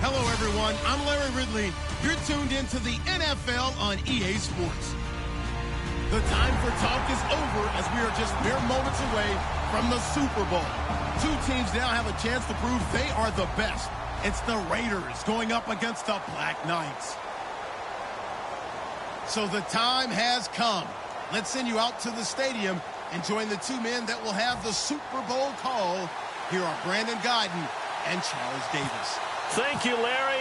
Hello, everyone. I'm Larry Ridley. You're tuned into the NFL on EA Sports. The time for talk is over as we are just mere moments away from the Super Bowl. Two teams now have a chance to prove they are the best. It's the Raiders going up against the Black Knights. So the time has come. Let's send you out to the stadium and join the two men that will have the Super Bowl call. Here are Brandon Guyton and Charles Davis. Thank you, Larry.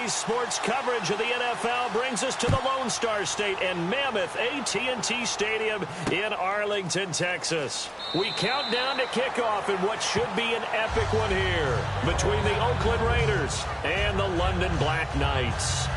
EA Sports coverage of the NFL brings us to the Lone Star State and Mammoth AT&T Stadium in Arlington, Texas. We count down to kickoff in what should be an epic one here between the Oakland Raiders and the London Black Knights.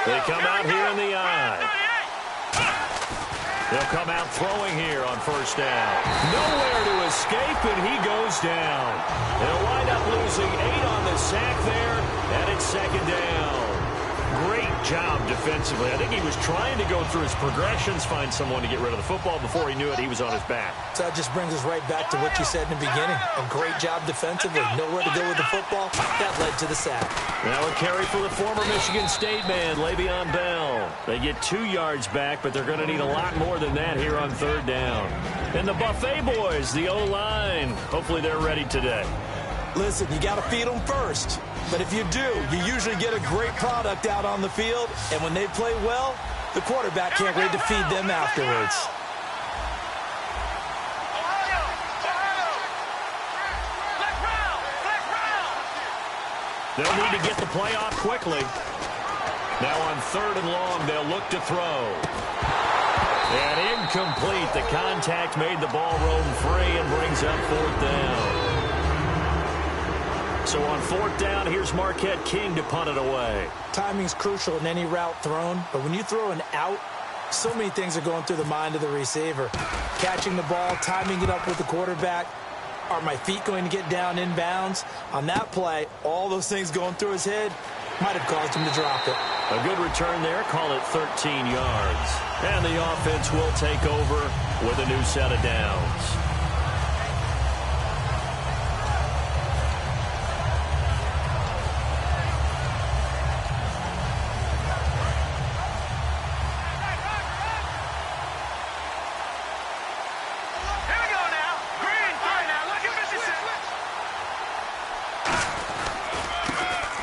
They come out here in the eye. They'll come out throwing here on first down. Nowhere to escape, and he goes down. They'll wind up losing 8 on the sack there, and it's second down. Great job defensively. I think he was trying to go through his progressions, find someone to get rid of the football. Before he knew it, he was on his back. So that just brings us right back to what you said in the beginning. A great job defensively. Nowhere to go with the football. That led to the sack. Now a carry for the former Michigan State man, Le'Veon Bell. They get 2 yards back, but they're going to need a lot more than that here on third down. And the Buffet boys, the O-line, hopefully they're ready today. Listen, you got to feed them first. But if you do, you usually get a great product out on the field. And when they play well, the quarterback can't wait to feed them afterwards. They'll need to get the play off quickly. Now on third and long, they'll look to throw. And incomplete. The contact made the ball roam free and brings up fourth down. So on fourth down, here's Marquette King to punt it away. Timing's crucial in any route thrown, but when you throw an out, so many things are going through the mind of the receiver. Catching the ball, timing it up with the quarterback. Are my feet going to get down inbounds? On that play, all those things going through his head might have caused him to drop it. A good return there, call it 13 yards. And the offense will take over with a new set of downs.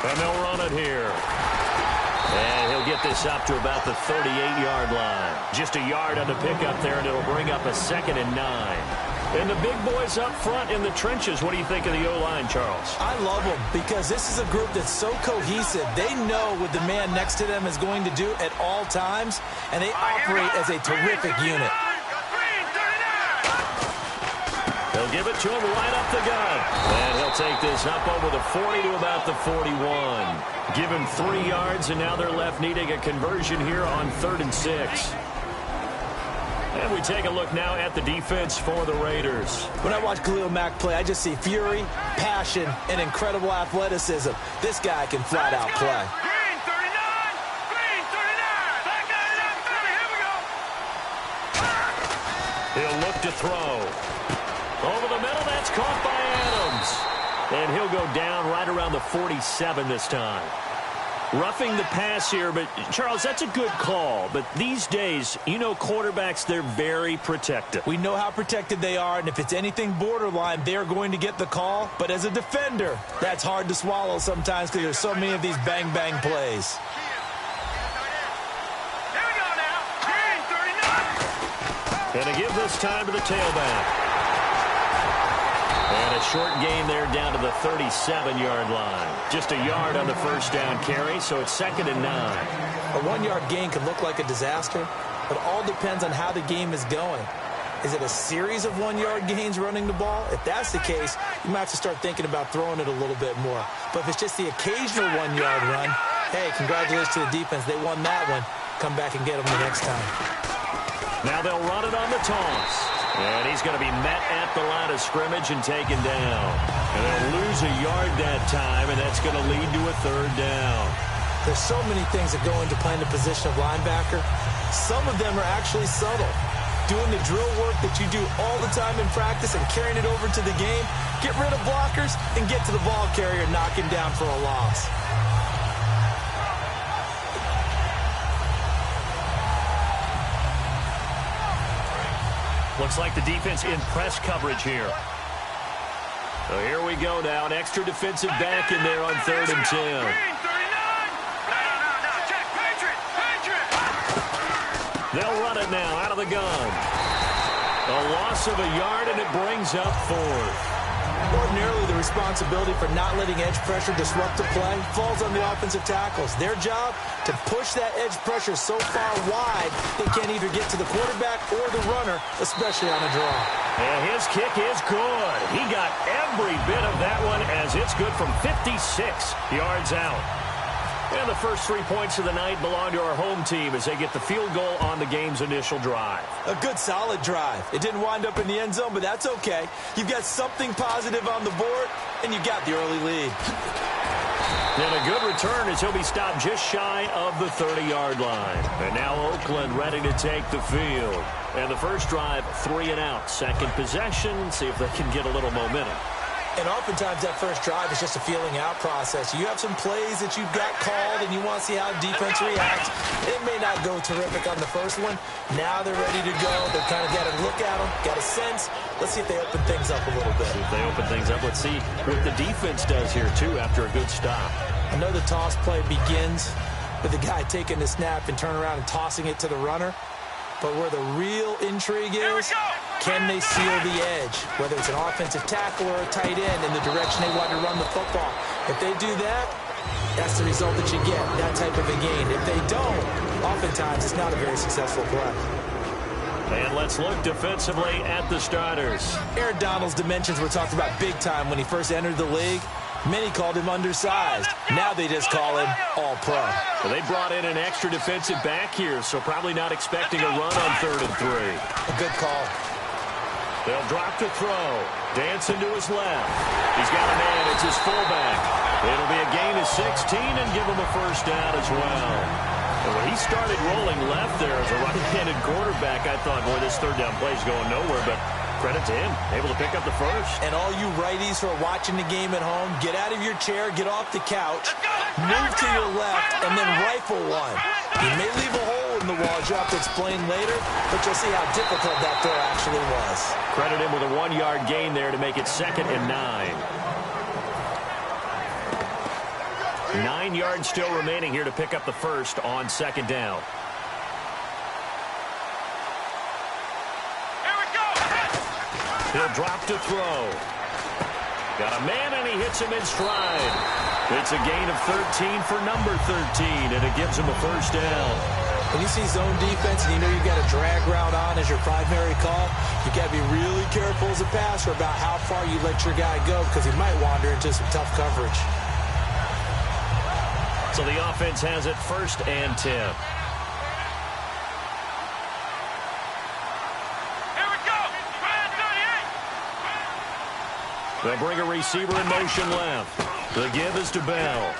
And they'll run it here. And he'll get this up to about the 38-yard line. Just a yard on the pickup there, and it'll bring up a 2nd and 9. And the big boys up front in the trenches, what do you think of the O-line, Charles? I love them because this is a group that's so cohesive. They know what the man next to them is going to do at all times, and they operate as a terrific unit. They'll give it to him right up the gut. And he'll take this up over the 40 to about the 41. Give him 3 yards, and now they're left needing a conversion here on 3rd and 6. And we take a look now at the defense for the Raiders. When I watch Khalil Mack play, I just see fury, passion, and incredible athleticism. This guy can flat out play. Green 39! Green 39! Back out of that 30, here we go! He'll look to throw. Over the middle, that's caught by Adams. And he'll go down right around the 47 this time. Roughing the pass here, but, Charles, that's a good call. But these days, you know quarterbacks, they're very protective. We know how protected they are, and if it's anything borderline, they're going to get the call. But as a defender, that's hard to swallow sometimes because there's so many of these bang-bang plays. Here we go now! Green 39! And to give this time to the tailback. And a short gain there down to the 37-yard line. Just a yard on the first down carry, so it's 2nd and 9. A 1-yard gain can look like a disaster, but all depends on how the game is going. Is it a series of 1-yard gains running the ball? If that's the case, you might have to start thinking about throwing it a little bit more. But if it's just the occasional 1-yard run, hey, congratulations to the defense. They won that one. Come back and get them the next time. Now they'll run it on the toss. And he's going to be met at the line of scrimmage and taken down. And they'll lose a yard that time, and that's going to lead to a third down. There's so many things that go into playing the position of linebacker. Some of them are actually subtle. Doing the drill work that you do all the time in practice and carrying it over to the game. Get rid of blockers and get to the ball carrier and knock him down for a loss. Looks like the defense in press coverage here. So here we go now. An extra defensive back in there on 3rd and 10. They'll run it now out of the gun. A loss of a yard, and it brings up 4th. Ordinarily, the responsibility for not letting edge pressure disrupt the play falls on the offensive tackles. Their job, to push that edge pressure so far wide they can't either get to the quarterback or the runner, especially on a draw. And his kick is good. He got every bit of that one, as it's good from 56 yards out. And the first 3 points of the night belong to our home team as they get the field goal on the game's initial drive. A good, solid drive. It didn't wind up in the end zone, but that's okay. You've got something positive on the board, and you got the early lead. And a good return as he'll be stopped just shy of the 30-yard line. And now Oakland ready to take the field. And the first drive, 3 and out. Second possession, see if they can get a little momentum. And oftentimes that first drive is just a feeling out process. You have some plays that you've got called and you want to see how defense reacts. It may not go terrific on the first one. Now they're ready to go. They've kind of got a look at them, got a sense. Let's see if they open things up a little bit. If they open things up, let's see what the defense does here, too, after a good stop. I know the toss play begins with the guy taking the snap and turning around and tossing it to the runner. But where the real intrigue is, can they seal the edge? Whether it's an offensive tackle or a tight end in the direction they want to run the football. If they do that, that's the result that you get, that type of a gain. If they don't, oftentimes it's not a very successful play. And let's look defensively at the starters. Aaron Donald's dimensions were talked about big time when he first entered the league. Many called him undersized. Now they just call him all-pro. Well, they brought in an extra defensive back here, so probably not expecting a run on 3rd and 3. A good call. They'll drop to throw. Dance into his left. He's got a man. It's his fullback. It'll be a gain of 16 and give him a first down as well. And when he started rolling left there as a right-handed quarterback, I thought, boy, this third down play is going nowhere, but credit to him, able to pick up the first. And all you righties who are watching the game at home, get out of your chair, get off the couch, move to your left, and then rifle one. You may leave a hole in the wall, as you'll have to explain later, but you'll see how difficult that throw actually was. Credit him with a 1-yard gain there to make it 2nd and 9. 9 yards still remaining here to pick up the first on 2nd down. He'll drop to throw. Got a man, and he hits him in stride. It's a gain of 13 for number 13, and it gives him a first down. When you see zone defense and you know you've got a drag route on as your primary call, you got to be really careful as a passer about how far you let your guy go because he might wander into some tough coverage. So the offense has it 1st and 10. They'll bring a receiver in motion left. The give is to Bell.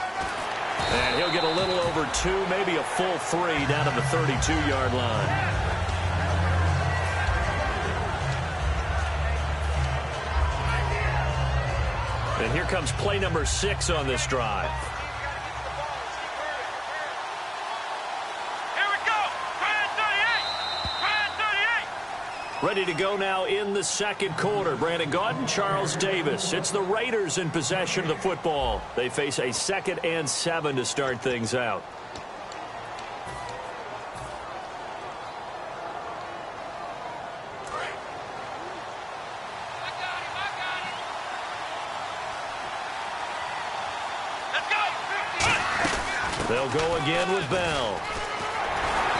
And he'll get a little over 2, maybe a full 3 down to the 32-yard line. And here comes play number 6 on this drive. Ready to go now in the 2nd quarter. Brandon Gaudin, Charles Davis. It's the Raiders in possession of the football. They face a 2nd and 7 to start things out. They'll go again with Bell.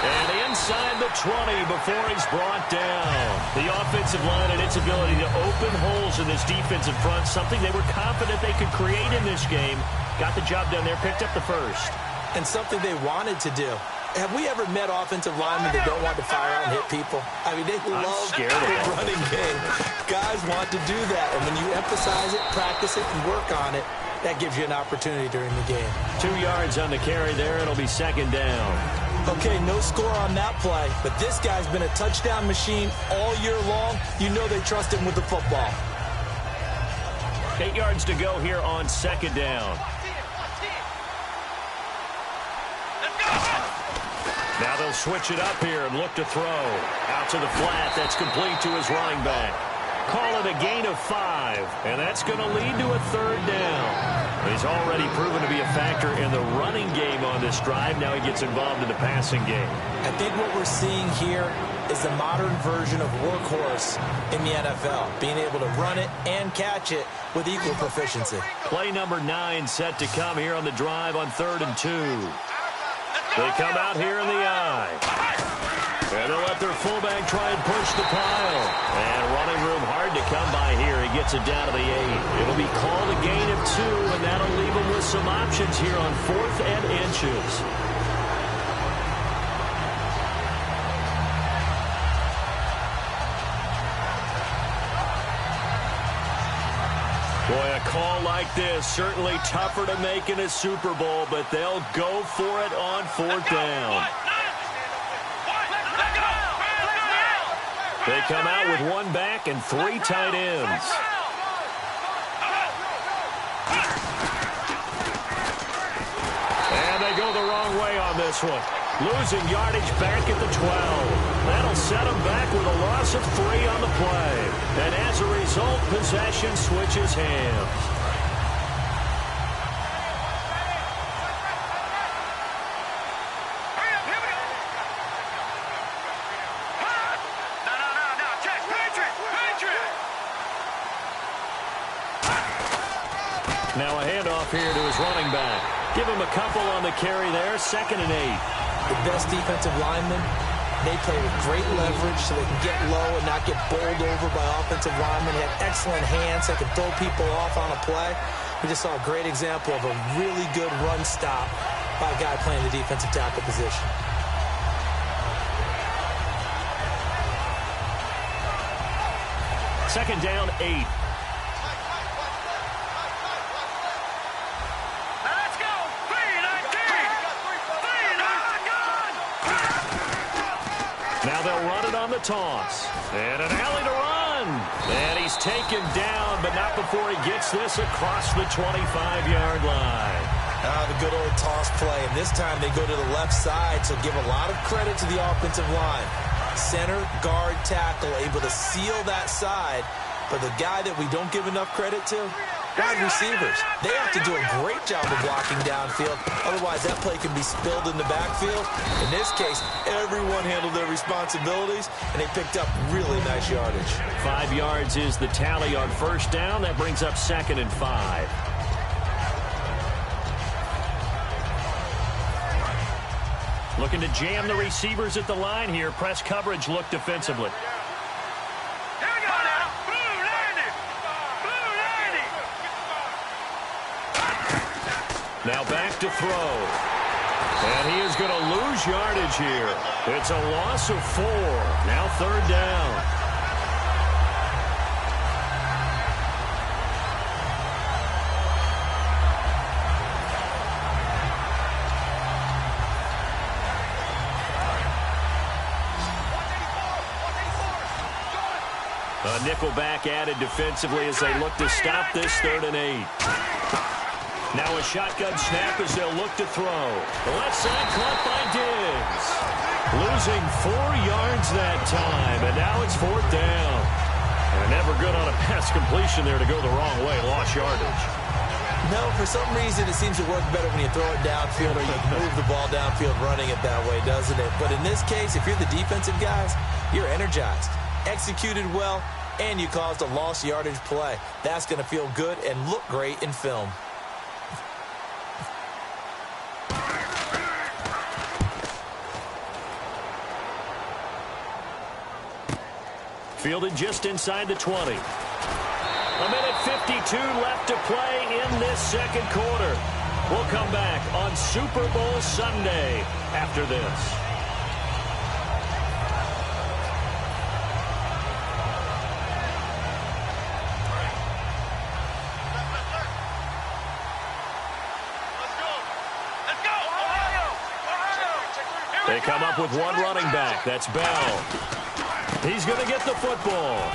And inside the 20 before he's brought down. The offensive line and its ability to open holes in this defensive front, something they were confident they could create in this game. Got the job done there, picked up the first. And something they wanted to do. Have we ever met offensive linemen that don't want to fire out and hit people? I mean, they love the running game. Guys want to do that, and when you emphasize it, practice it, and work on it, that gives you an opportunity during the game. 2 yards on the carry there. It'll be second down. Okay, no score on that play, but this guy's been a touchdown machine all year long. You know they trust him with the football. 8 yards to go here on second down. Now they'll switch it up here and look to throw. Out to the flat. That's complete to his running back. Call it a gain of 5, and that's going to lead to a third down. He's already proven to be a factor in the running game on this drive. Now he gets involved in the passing game. I think what we're seeing here is the modern version of workhorse in the NFL, being able to run it and catch it with equal proficiency. Play number 9 set to come here on the drive on 3rd and 2. They come out here in the I. And they'll let their fullback try and push the pile. And running room hard to come by here. He gets it down to the 8. It'll be called a gain of 2, and that'll leave him with some options here on 4th and inches. Boy, a call like this, certainly tougher to make in a Super Bowl, but they'll go for it on 4th down. They come out with 1 back and 3 tight ends. And they go the wrong way on this one. Losing yardage back at the 12. That'll set them back with a loss of 3 on the play. And as a result, possession switches hands. Now a handoff here to his running back. Give him a couple on the carry there. 2nd and 8. The best defensive linemen, they play with great leverage so they can get low and not get bowled over by offensive linemen. They have excellent hands. They can throw people off on a play. We just saw a great example of a really good run stop by a guy playing the defensive tackle position. Second down, 8. Now they'll run it on the toss. And an alley to run. And he's taken down, but not before he gets this across the 25-yard line. The good old toss play. And this time they go to the left side, so give a lot of credit to the offensive line. Center, guard, tackle, able to seal that side. But the guy that we don't give enough credit to, wide receivers. They have to do a great job of blocking downfield. Otherwise, that play can be spilled in the backfield. In this case, everyone handled their responsibilities, and they picked up really nice yardage. 5 yards is the tally on 1st down. That brings up 2nd and 5. Looking to jam the receivers at the line here. Press coverage look defensively. Now back to throw. And he is going to lose yardage here. It's a loss of 4. Now 3rd down. A nickelback added defensively as they look to stop this 3rd and 8. Now a shotgun snap as they'll look to throw. The left side caught by Diggs. Losing 4 yards that time, and now it's 4th down. And never good on a pass completion there to go the wrong way. Lost yardage. No, for some reason it seems to work better when you throw it downfield or you move the ball downfield running it that way, doesn't it? But in this case, if you're the defensive guys, you're energized, executed well, and you caused a lost yardage play. That's going to feel good and look great in film. Fielded just inside the 20. A minute 52 left to play in this 2nd quarter. We'll come back on Super Bowl Sunday after this. They come up with one running back. That's Bell. He's going to get the football.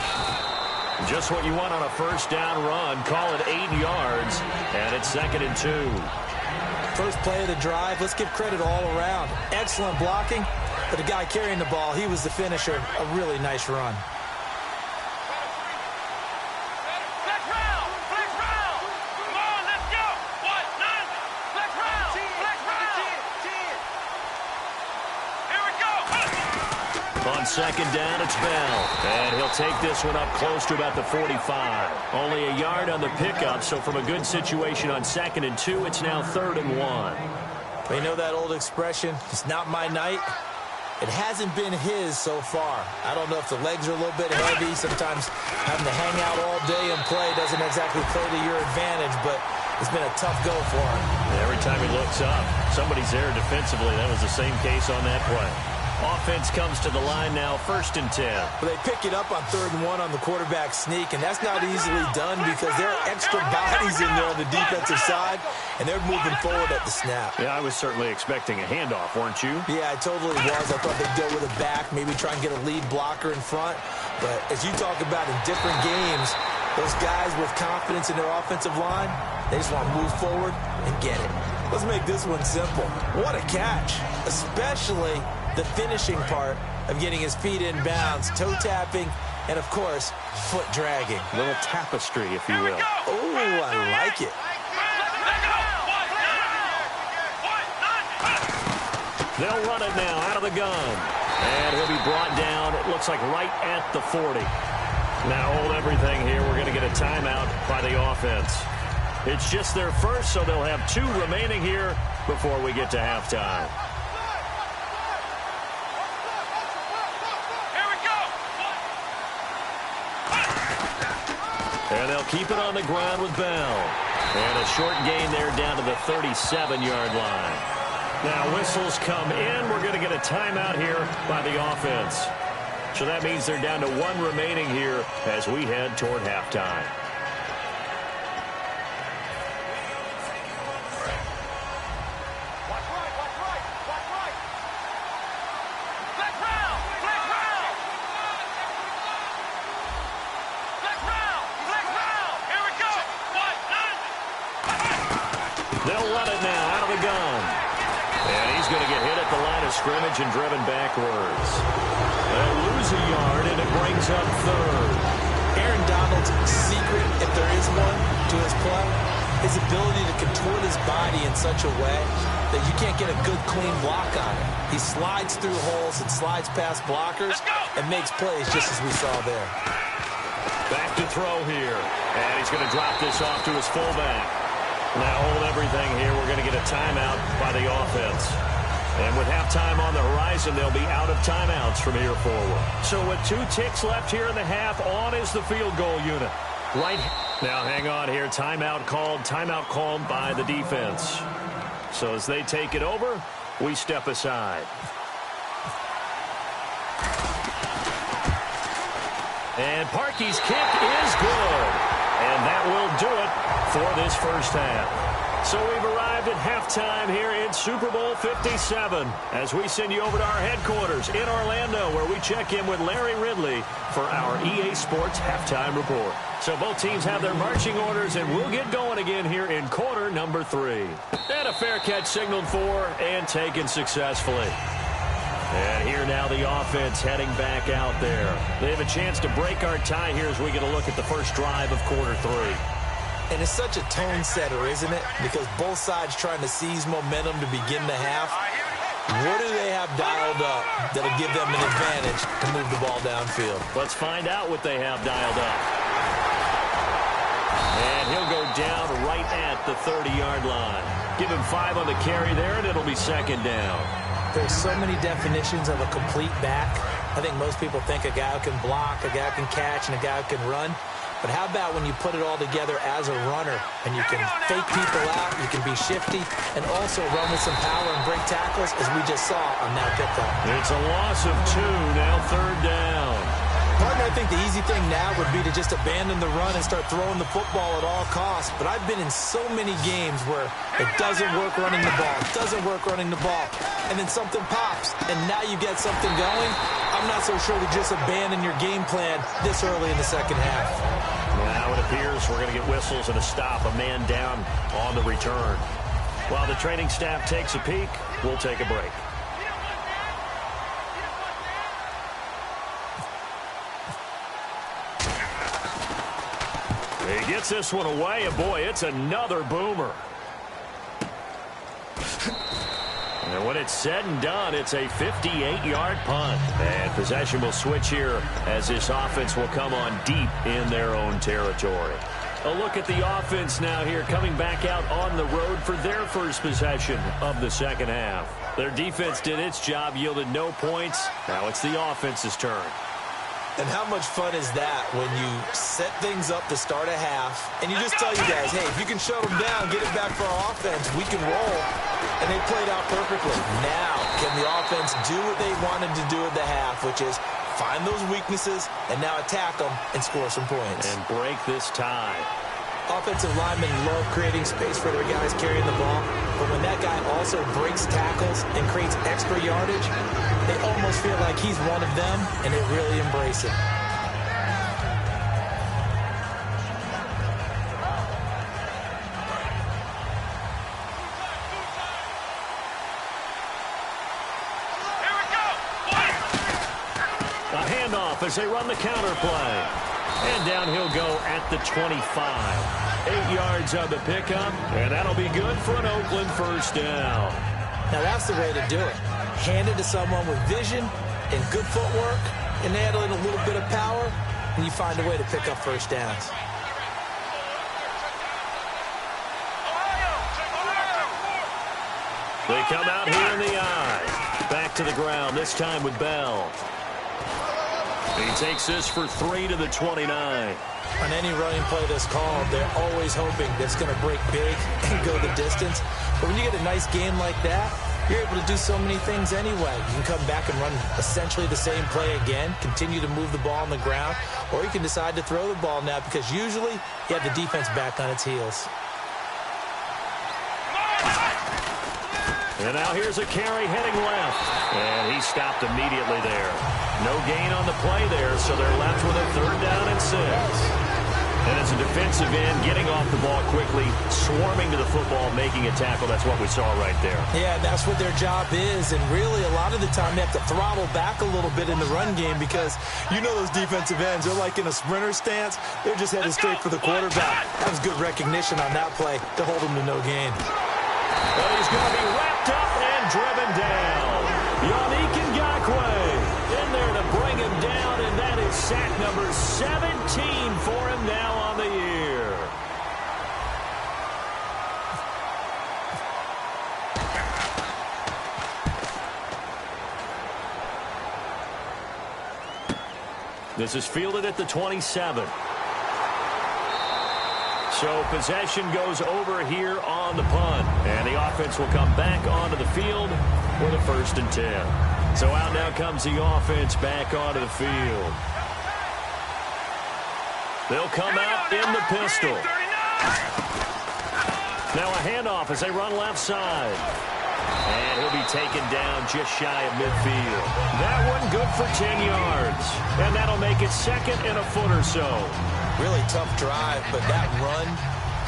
Just what you want on a first down run. Call it 8 yards, and it's 2nd and 2. First play of the drive. Let's give credit all around. Excellent blocking, but the guy carrying the ball, he was the finisher. A really nice run. On 2nd down, it's Bell. And he'll take this one up close to about the 45. Only a yard on the pickup, so from a good situation on 2nd and 2, it's now 3rd and 1. Well, you know that old expression, it's not my night? It hasn't been his so far. I don't know if the legs are a little bit heavy. Sometimes having to hang out all day and play doesn't exactly play to your advantage, but it's been a tough go for him. Every time he looks up, somebody's there defensively. That was the same case on that play. Offense comes to the line now, 1st and 10. Well, they pick it up on 3rd and 1 on the quarterback sneak, and that's not easily done because there are extra bodies in there on the defensive side, and they're moving forward at the snap. Yeah, I was certainly expecting a handoff, weren't you? Yeah, I totally was. I thought they'd go with a back, maybe try and get a lead blocker in front. But as you talk about in different games, those guys with confidence in their offensive line, they just want to move forward and get it. Let's make this one simple. What a catch, especially the finishing part of getting his feet in bounds, toe tapping, and of course, foot dragging. A little tapestry, if you will. Oh, I like it. They'll run it now out of the gun. And he'll be brought down, it looks like right at the 40. Now hold everything here. We're going to get a timeout by the offense. It's just their first, so they'll have 2 remaining here before we get to halftime. And they'll keep it on the ground with Bell. And a short gain there down to the 37-yard line. Now whistles come in. We're going to get a timeout here by the offense. So that means they're down to 1 remaining here as we head toward halftime. They'll run it now out of the gun. And he's going to get hit at the line of scrimmage and driven backwards. They'll lose a yard, and it brings up 3rd. Aaron Donald's secret, if there is one, to his play, his ability to contort his body in such a way that you can't get a good, clean block on it. He slides through holes and slides past blockers and makes plays just as we saw there. Back to throw here. And he's going to drop this off to his fullback. Now hold everything here. We're going to get a timeout by the offense. And with halftime on the horizon, they'll be out of timeouts from here forward. So with 2 ticks left here in the half, on is the field goal unit. Right now, hang on here. Timeout called by the defense. So as they take it over, we step aside. And Parkey's kick is good. And that will do it for this first half. So we've arrived at halftime here in Super Bowl 57 as we send you over to our headquarters in Orlando, where we check in with Larry Ridley for our EA Sports Halftime Report. So both teams have their marching orders, and we'll get going again here in quarter number 3. And a fair catch signaled for and taken successfully. And here now the offense heading back out there. They have a chance to break our tie here as we get a look at the first drive of quarter 3. And it's such a tone setter, isn't it? Because both sides trying to seize momentum to begin the half. What do they have dialed up that'll give them an advantage to move the ball downfield? Let's find out what they have dialed up. And he'll go down right at the 30-yard line. Give him 5 on the carry there, and it'll be 2nd down. There's so many definitions of a complete back. I think most people think a guy who can block, a guy who can catch, and a guy who can run. But how about when you put it all together as a runner and you can fake people out, you can be shifty, and also run with some power and break tackles, as we just saw on that pickup. It's a loss of 2, now 3rd down. Partner, I think the easy thing now would be to just abandon the run and start throwing the football at all costs. But I've been in so many games where it doesn't work running the ball, and then something pops, and now you get something going. I'm not so sure to just abandon your game plan this early in the second half. Now it appears we're going to get whistles and a stop, a man down on the return. While the training staff takes a peek, we'll take a break. He gets this one away, and boy, it's another boomer. And when it's said and done, it's a 58-yard punt. And possession will switch here as this offense will come on deep in their own territory. A look at the offense now here, coming back out on the road for their first possession of the second half. Their defense did its job, yielded no points. Now it's the offense's turn. And how much fun is that when you set things up to start a half and you just tell you guys, hey, if you can shut them down, get it back for our offense, we can roll. And they played out perfectly. Now, can the offense do what they wanted to do at the half, which is find those weaknesses and now attack them and score some points. And break this tie. Offensive linemen love creating space for their guys carrying the ball, but when that guy also breaks tackles and creates extra yardage, they almost feel like he's one of them, and they really embrace it. A handoff as they run the counter play. And down he'll go at the 25. 8 yards on the pickup, and that'll be good for an Oakland first down. Now that's the way to do it. Hand it to someone with vision and good footwork, and add in a little bit of power, and you find a way to pick up first downs. They come out here in the eye. Back to the ground, this time with Bell. He takes this for 3 to the 29. On any running play that's called, they're always hoping that it's going to break big and go the distance. But when you get a nice game like that, you're able to do so many things anyway. You can come back and run essentially the same play again, continue to move the ball on the ground, or you can decide to throw the ball now because usually you have the defense back on its heels. And now here's a carry heading left. And he stopped immediately there. No gain on the play there, so they're left with a 3rd down and 6. And as a defensive end, getting off the ball quickly, swarming to the football, making a tackle, that's what we saw right there. Yeah, that's what their job is. And really, a lot of the time, they have to throttle back a little bit in the run game because you know those defensive ends, they're like in a sprinter stance. They're just headed straight for the quarterback. That was good recognition on that play to hold him to no gain. Well, he's going to be wrapped up and driven down. Yannick Ngakoue in there to bring him down, and that is sack number 17 for him now on the year. This is fielded at the 27. So possession goes over here on the punt. And the offense will come back onto the field with a 1st and 10. So out now comes the offense back onto the field. They'll come out in the pistol. Now a handoff as they run left side. And he'll be taken down just shy of midfield. That one good for 10 yards. And that'll make it 2nd and a foot or so. Really tough drive, but that run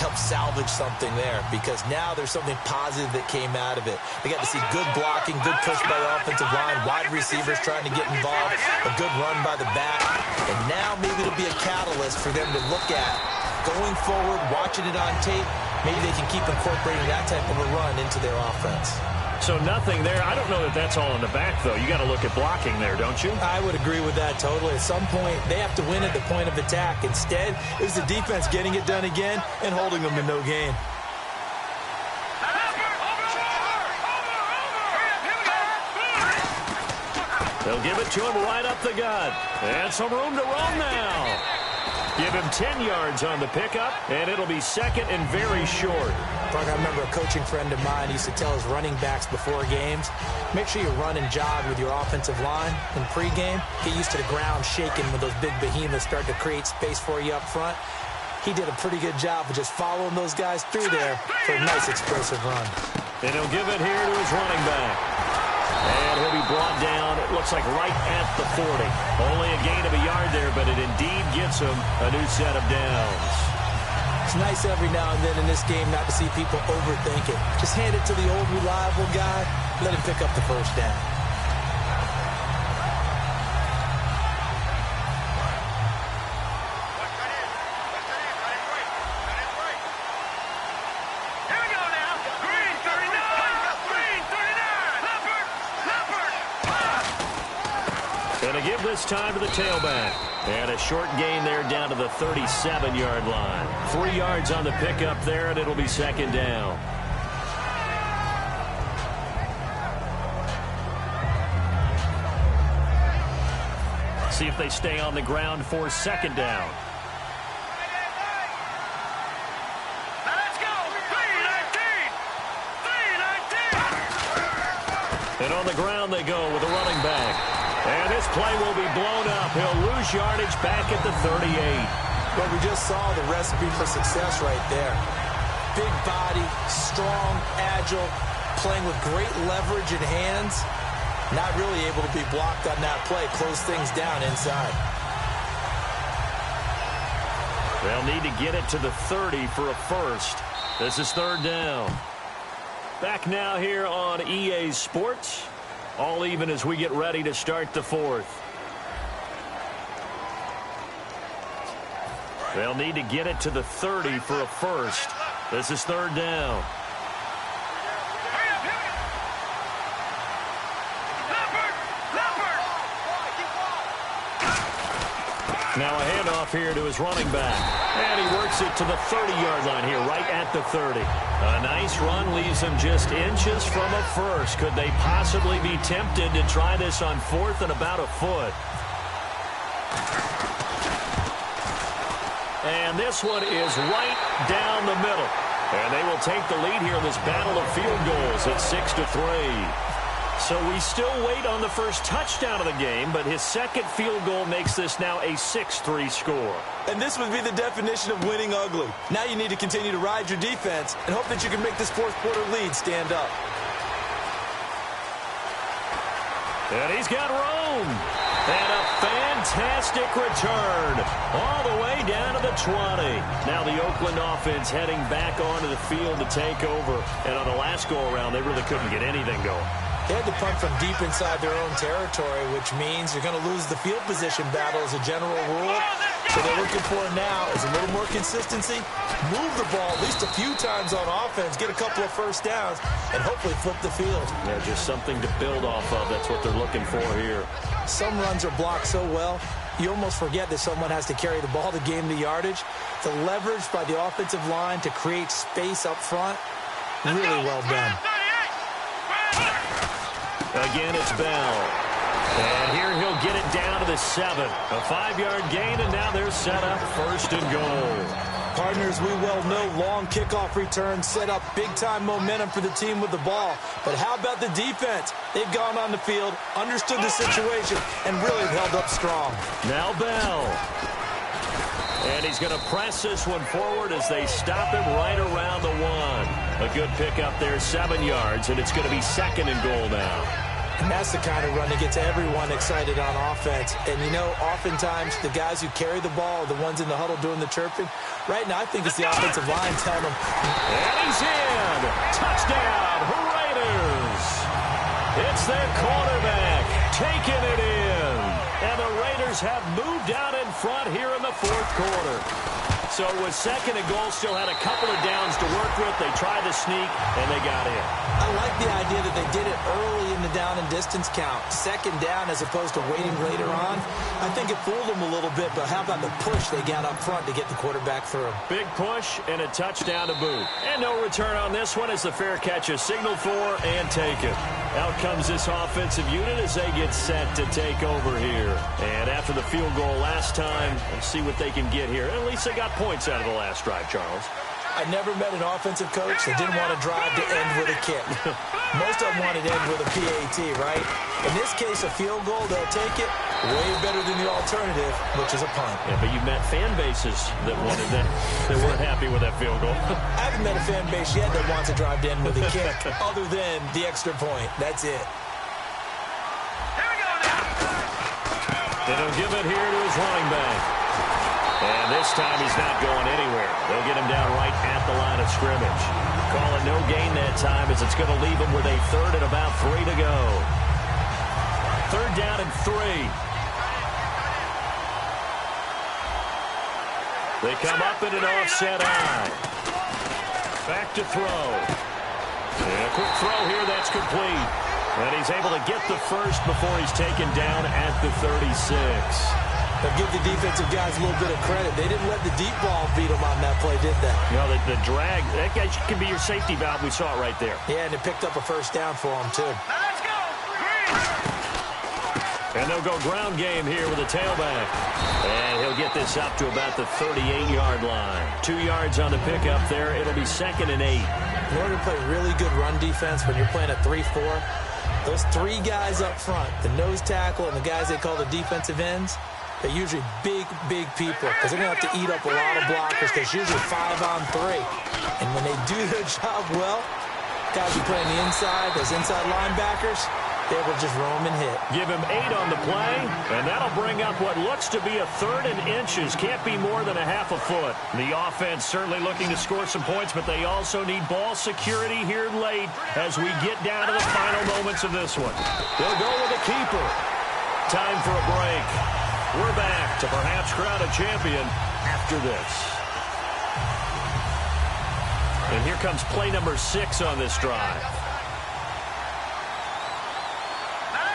helped salvage something there because now there's something positive that came out of it. They got to see good blocking, good push by the offensive line, wide receivers trying to get involved, a good run by the back, and now maybe it'll be a catalyst for them to look at going forward, watching it on tape. Maybe they can keep incorporating that type of a run into their offense. So nothing there. I don't know that that's all in the back, though. You got to look at blocking there, don't you? I would agree with that totally. At some point, they have to win at the point of attack. Instead, it was the defense getting it done again and holding them to no gain. They'll give it to him right up the gut. And some room to run now. Give him 10 yards on the pickup, and it'll be second and very short. Buck, I remember a coaching friend of mine used to tell his running backs before games, make sure you run and jog with your offensive line in pregame. Get used to the ground shaking when those big behemoths start to create space for you up front. He did a pretty good job of just following those guys through there for a nice explosive run. And he'll give it here to his running back. And he'll be brought down, it looks like right at the 40. Only a gain of a yard there, but it indeed gets him a new set of downs. It's nice every now and then in this game not to see people overthink it. Just hand it to the old reliable guy, let him pick up the first down. Give this time to the tailback. And a short gain there down to the 37-yard line. 3 yards on the pickup there, and it'll be second down. See if they stay on the ground for second down. Let's go! 3-19! And on the ground they go with a running back. And this play will be blown up. He'll lose yardage back at the 38. But we just saw the recipe for success right there. Big body, strong, agile, playing with great leverage in hands. Not really able to be blocked on that play. Close things down inside. They'll need to get it to the 30 for a first. This is third down. Back now here on EA Sports. All even as we get ready to start the fourth. They'll need to get it to the 30 for a first. This is third down. Now a handoff here to his running back. And he works it to the 30-yard line here, right at the 30. A nice run leaves him just inches from a first. Could they possibly be tempted to try this on fourth and about a foot? And this one is right down the middle. And they will take the lead here in this battle of field goals at 6-3. So we still wait on the first touchdown of the game, but his second field goal makes this now a 6-3 score. And this would be the definition of winning ugly. Now you need to continue to ride your defense and hope that you can make this fourth quarter lead stand up. And he's got room. And a fantastic return all the way down to the 20. Now the Oakland offense heading back onto the field to take over. And on the last go-around, they really couldn't get anything going. They had to punt from deep inside their own territory, which means you're going to lose the field position battle as a general rule. What they're looking for now is a little more consistency, move the ball at least a few times on offense, get a couple of first downs, and hopefully flip the field. Yeah, just something to build off of. That's what they're looking for here. Some runs are blocked so well, you almost forget that someone has to carry the ball to gain the yardage. The leverage by the offensive line to create space up front, really well done. Again, it's Bell. And here he'll get it down to the 7. A 5-yard gain, and now they're set up first and goal. Partners, we well know long kickoff returns set up big-time momentum for the team with the ball. But how about the defense? They've gone on the field, understood the situation, and really held up strong. Now Bell. And he's going to press this one forward as they stop him right around the 1. A good pickup there, 7 yards, and it's going to be second and goal now. And that's the kind of run that gets everyone excited on offense. And, you know, oftentimes the guys who carry the ball are the ones in the huddle doing the chirping. Right now, I think it's the offensive line telling them. And he's in. Touchdown, Raiders. It's their quarterback taking it in. And the Raiders have moved out in front here in the fourth quarter. So it was second and goal, still had a couple of downs to work with. They tried to sneak, and they got in. I like the idea that they did it early in the down and distance count. Second down as opposed to waiting later on. I think it fooled them a little bit, but how about the push they got up front to get the quarterback through? Big push and a touchdown to boot. And no return on this one as the fair catch is signaled for and taken. Out comes this offensive unit as they get set to take over here. And after the field goal last time, let's see what they can get here. At least they got points out of the last drive, Charles. I never met an offensive coach that didn't want to drive to end with a kick. Most of them wanted to end with a PAT, right? In this case, a field goal, they'll take it. Way better than the alternative, which is a punt. Yeah, but you've met fan bases that wanted that. They weren't happy with that field goal. I haven't met a fan base yet that wants to drive to end with a kick, other than the extra point. That's it. Here we go now. And he'll give it here to his running back. And this time he's not going anywhere. They'll get him down right at the line of scrimmage. Call it no gain that time as it's going to leave him with a third and about 3 to go. Third down and 3. They come up in an offset eye. Back to throw. And a quick throw here, that's complete. And he's able to get the first before he's taken down at the 36. But give the defensive guys a little bit of credit. They didn't let the deep ball beat them on that play, did they? You know, the drag, that guy could be your safety valve. We saw it right there. Yeah, and it picked up a first down for them, too. Now let's go. Green. And they'll go ground game here with a tailback. And he'll get this up to about the 38-yard line. 2 yards on the pickup there. It'll be 2nd and 8. In order to play really good run defense when you're playing a 3-4, those 3 guys up front, the nose tackle and the guys they call the defensive ends, they're usually big, big people because they're going to have to eat up a lot of blockers because usually 5 on 3. And when they do their job well, guys who play on the inside, those inside linebackers, they will just roam and hit. Give him 8 on the play, and that'll bring up what looks to be a 3rd and inches. Can't be more than a half a foot. The offense certainly looking to score some points, but they also need ball security here late as we get down to the final moments of this one. They'll go with a keeper. Time for a break. We're back to perhaps crown a champion after this. And here comes play number 6 on this drive.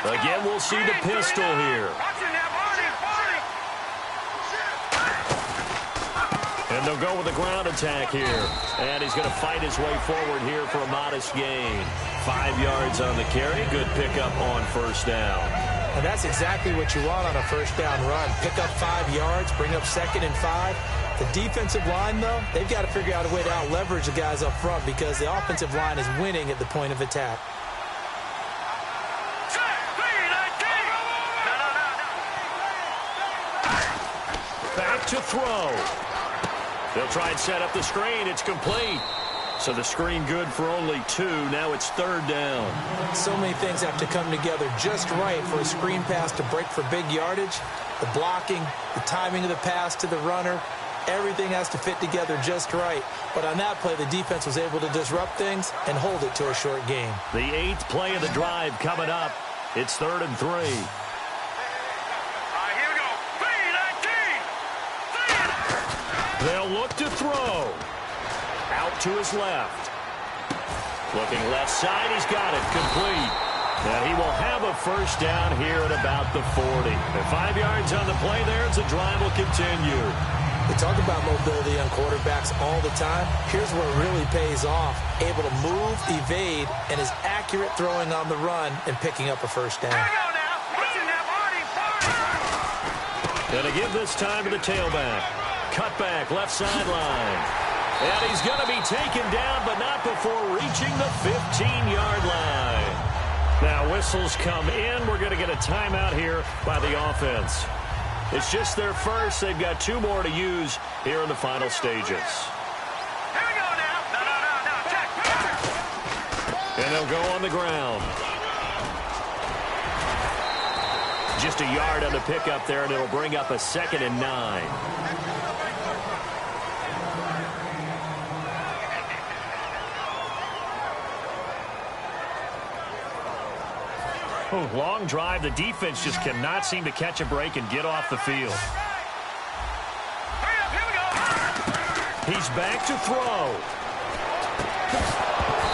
Again, we'll see the pistol here. And they'll go with the ground attack here. And he's going to fight his way forward here for a modest gain. 5 yards on the carry. Good pickup on first down. And that's exactly what you want on a first down run. Pick up 5 yards, bring up 2nd and 5. The defensive line, though, they've got to figure out a way to out-leverage the guys up front because the offensive line is winning at the point of attack. Back to throw. They'll try and set up the screen. It's complete. So the screen good for only 2. Now it's 3rd down. So many things have to come together just right for a screen pass to break for big yardage. The blocking, the timing of the pass to the runner, everything has to fit together just right. But on that play, the defense was able to disrupt things and hold it to a short game. The 8th play of the drive coming up. It's 3rd and 3. They'll look to throw. Out to his left. Looking left side, he's got it. Complete. And he will have a first down here at about the 40. And 5 yards on the play there as the drive will continue. We talk about mobility on quarterbacks all the time. Here's where it really pays off. Able to move, evade, and is accurate throwing on the run and picking up a first down. Gonna give this time to the tailback. Cutback, left sideline. And he's going to be taken down, but not before reaching the 15-yard line. Now, whistles come in. We're going to get a timeout here by the offense. It's just their first. They've got 2 more to use here in the final stages. Here we go now. No. Check. And they'll go on the ground. Just a yard on the pickup there, and it'll bring up a 2nd and 9. Oh, long drive. The defense just cannot seem to catch a break and get off the field. Hurry up, here we go. He's back to throw.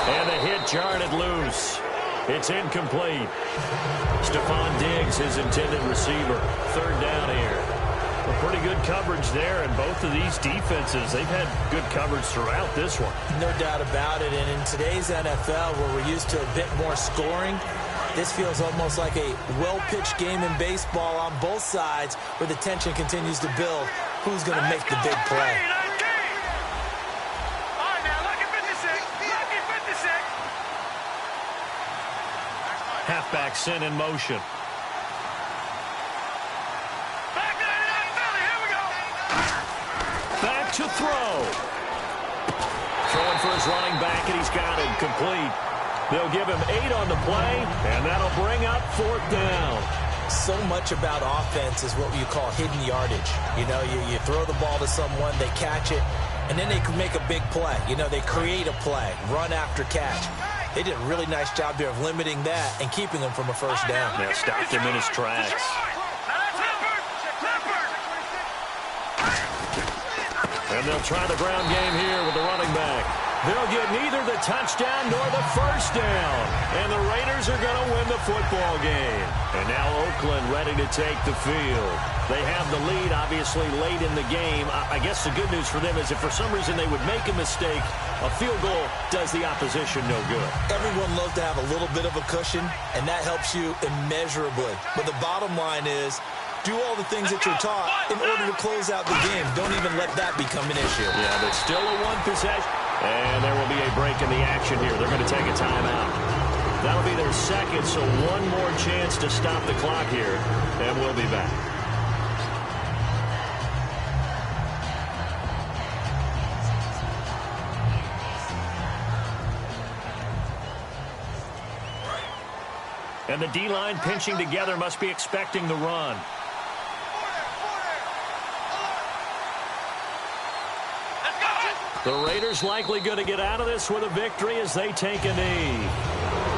And the hit jarred it loose. It's incomplete. Stephon Diggs, his intended receiver. 3rd down here. Well, pretty good coverage there, and both of these defenses, they've had good coverage throughout this one. No doubt about it, and in today's NFL, where we're used to a bit more scoring, this feels almost like a well-pitched game in baseball on both sides, where the tension continues to build. Who's going to make the big play? Halfback sent in motion. Back to throw. Throwing for his running back, and he's got it complete. They'll give him 8 on the play, and that'll bring up 4th down. So much about offense is what you call hidden yardage. You know, you throw the ball to someone, they catch it, and then they can make a big play. You know, they create a play, run after catch. They did a really nice job there of limiting that and keeping him from a first down. Yeah, stopped him in his tracks. And they'll try the ground game here with the running back. They'll get neither the touchdown nor the first down. And the Raiders are going to win the football game. And now Oakland ready to take the field. They have the lead, obviously, late in the game. I guess the good news for them is if for some reason they would make a mistake, a field goal does the opposition no good. Everyone loves to have a little bit of a cushion, and that helps you immeasurably. But the bottom line is, do all the things that you're taught in order to close out the game. Don't even let that become an issue. Yeah, but still a 1 possession. And there will be a break in the action here. They're going to take a timeout. That'll be their second, so one more chance to stop the clock here, and we'll be back. And the D-line pinching together must be expecting the run. The Raiders likely going to get out of this with a victory as they take a knee.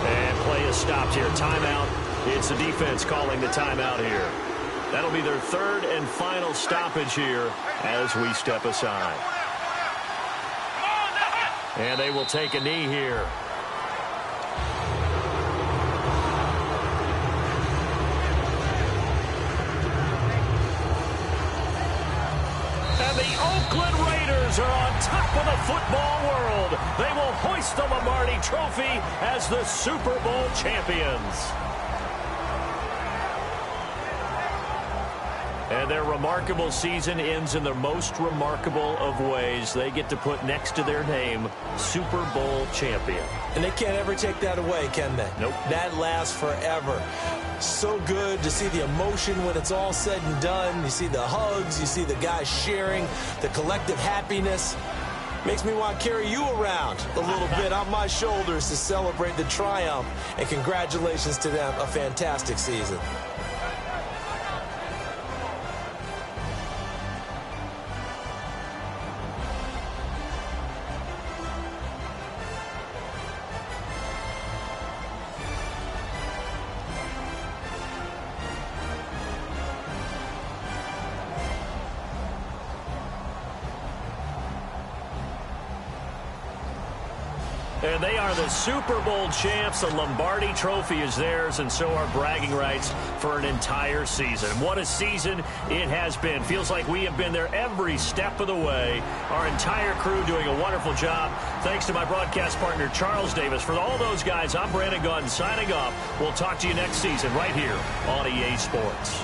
And play is stopped here. Timeout. It's the defense calling the timeout here. That'll be their 3rd and final stoppage here as we step aside. And they will take a knee here. And the Oakland Raiders are on top of the football world. They will hoist the Lombardi Trophy as the Super Bowl champions. And their remarkable season ends in the most remarkable of ways. They get to put next to their name, Super Bowl champion. And they can't ever take that away, can they? Nope. That lasts forever. So good to see the emotion when it's all said and done. You see the hugs, you see the guys sharing, the collective happiness. Makes me want to carry you around a little bit on my shoulders to celebrate the triumph. And congratulations to them, a fantastic season. And they are the Super Bowl champs. The Lombardi Trophy is theirs, and so are bragging rights for an entire season. What a season it has been. Feels like we have been there every step of the way. Our entire crew doing a wonderful job. Thanks to my broadcast partner, Charles Davis. For all those guys, I'm Brandon Gunn signing off. We'll talk to you next season right here on EA Sports.